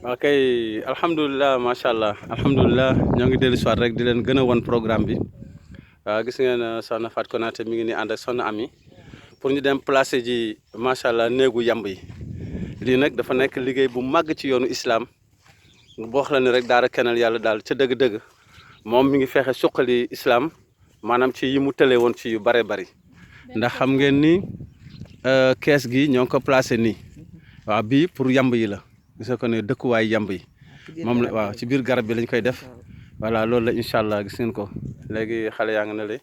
ok alhamdulilah macha allah alhamdulilah ñoo ngi dellu si waat rek di leen gën a wan programme bi waaw gis ngeen soxna Fatou Konaté mi ngi nii ànd ak soxna Ami pour ñu dem placer ji macha allah néegu yamb yi lii nag dafa nekk liggéey bu màgg ci yoonu islam boo xam ne rek daara kennal yàlla daal ca dëgg-dëgg moom mi ngi fexe suqali islam maanaam ci yi mu tële woon ci yu bare bari ndax xam ngeen ni kees gi ñoo ngi ko placé nii waaw bii pour yamb yi la gis nga ko ne dëkkuwaay yamb yi moom la waaw ci biir garab bi lañ koy def voilà loolu la incha allah gis ngeen ko léegi xale yaa ngi ne la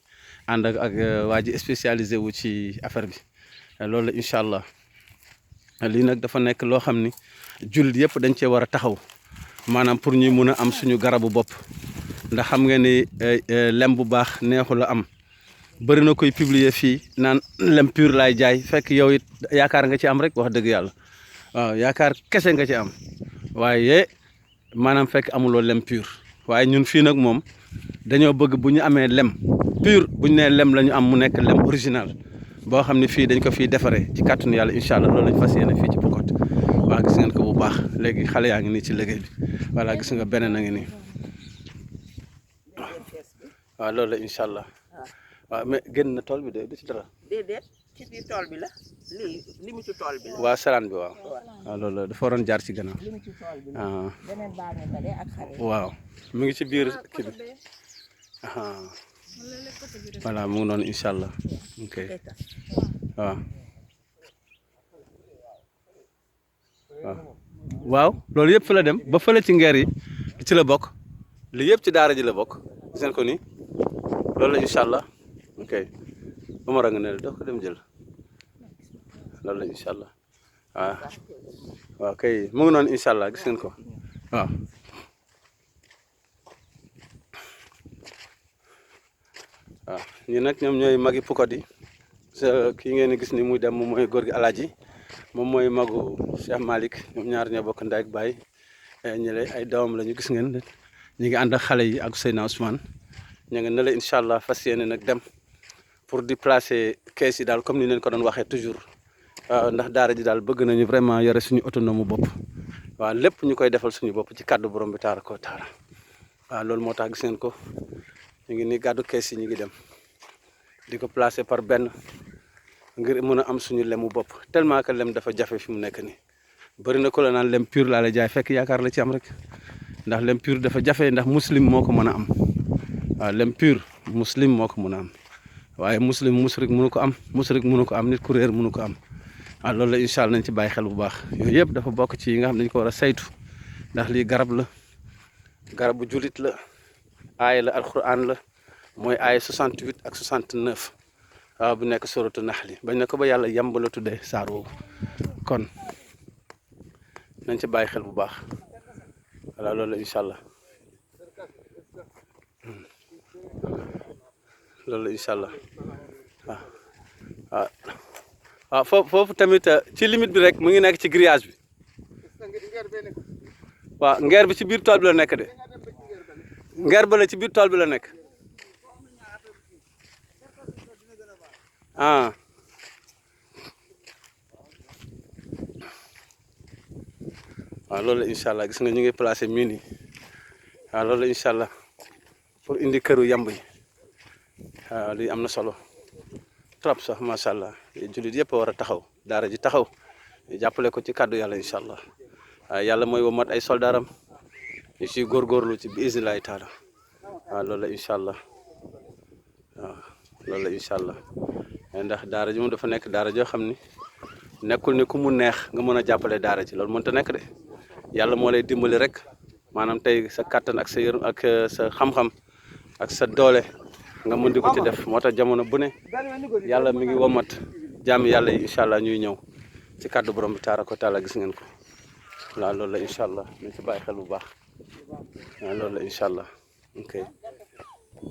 ànd ak waa ji spécialisé wu ci affaire bi loolu la incha allah lii nag dafa nekk loo xam ni jullit yëpp dañ cee war a taxaw maanaam pour ñuy mun a am suñu garabu bopp ndax xam ngeen ni lem bu baax neexu la am bëri na koy publier fii naan lem pur laay jaay fekk yow it yaakaar nga ci am rek wax dëgg yàlla waaw yaakaar kese nga ci am waaye maanaam fekk amuloo lem pur waaye ñun fii nag moom dañoo bëgg bu ñu amee lem pur bu ñu nee lem la ñu am mu nekk lem original boo xam ne fii dañ ko fiy defaree ci kàttanu yàlla incha allah loolu lañ fas yéene fii ci Pokot waaw gis ngeen ko bu baax léegi xale yaa ngi nii ci liggéey bi voilà gis nga beneen a ngi nii waaw loolu la incha allah waaw mais génn na tool bi de du ci dara. déedéet ci biir tool bi la lii limitu tool bi la. waa salaan bi waaw. waaw loolu la dafa waroon jaar ci gannaaw. limitu tool bi la. beneen baa nga tale ak xale. waaw mu ngi ci biir kii bi voilà mu ngi noonu incha allah ok waaw. waaw loolu yëpp fi la dem ba fële ci ngeer yi ci la bokk lii yëpp ci daara ji la bokk gis ngeen ko nii loolu la incha allah ok Omar a nga ne doo ko dem jël loolu la incha allah waaw waaw kay mu ngi noonu incha allah gis ngeen ko waaw waaw ñi nag ñoom ñooy magi Pokot yi kii ngeen gis ni muy dem moom mooy góor gi alaaji moom mooy magu Cheikh Malick ñoom ñaar ñoo bokk ndey ak baay ñële ay doomam la ñu gis ngeen ñu ngi ànd ak xale yi ak Seyna Ousmane ñu ngi ne la incha allah fas yéene nag dem pour di placer kees yi daal comme ni leen ko doon waxee toujours waaw ndax daara ji daal bëgg nañu vraiment yore suñu autonome bopp waaw lépp ñu koy defal suñu bopp ci kàddu borom bi taara ko taara waaw loolu moo tax gis ngeen ko ñu ngi nii gàddu kees yi ñu ngi dem di ko placer par benn ngir mën a am suñu lemu bopp tellement que lem dafa jafe fi mu nekk nii bëri na ko la naan lem pur laa la jaay fekk yaakaar la ci am rek ndax lem pur dafa jafe ndax muslim moo ko mën a am waaw lem pur muslim moo ko mën a am waaye muslim musrik mënu ko am musrik mënu ko am nit ku réer mënu ko am waaw loolu la incha allah nañ ci bàyyi xel bu baax yooyu yëpp dafa bokk ci yi nga xam ne dañ ko war a saytu ndax lii garab la garabu julit la aaya la alquran la mooy aaya 68 ak 69 waaw bu nekk suratu naxli bañ na ko ba yàlla yamb la tuddee saar woowu kon nañ ci bàyyi xel bu baax voilà loolu la incha allah loolu la incha allah waaw waaw waaw foofu tamit ci limite bi rek mu ngi nekk ci grillage bi waaw ngeer bi ci biir tool bi la nekk de ngeer ba la ci biir tool bi la nekk ah waaw loolu la incha allah gis nga ñu ngi placé miin yi waaw loolu la incha allah pour indi këru yamb yi waaw lii am na solo trop sax macha allah jullit yëpp a war a taxaw daara ji taxaw jàppale ko ci kàddu yàlla incha allah waaw yàlla mooy womat ay soldaaram ñu siy góorgóorlu ci bi isnillahi taala waaw loolu la incha allah waaw loolu la incha allah ndax daara ji moom dafa nekk daara joo xam ni nekkul ni ku mu neex nga mën a jàppale daara ji loolu mënta nekk de yàlla moo lay dimbali rek maanaam tey sa kàttan ak sa yërëm ak sa xam-xam ak sa doole nga mën di ko ci def moo tax jamono bu ne yàlla mi ngi womat jaami yàlla yi incha allah ñuy ñëw ci kàddu borom bi taara ko taala gis ngeen ko waaw loolu la incha allah nañ ci bàyyi xel bu baax waaw loolu la incha allah ok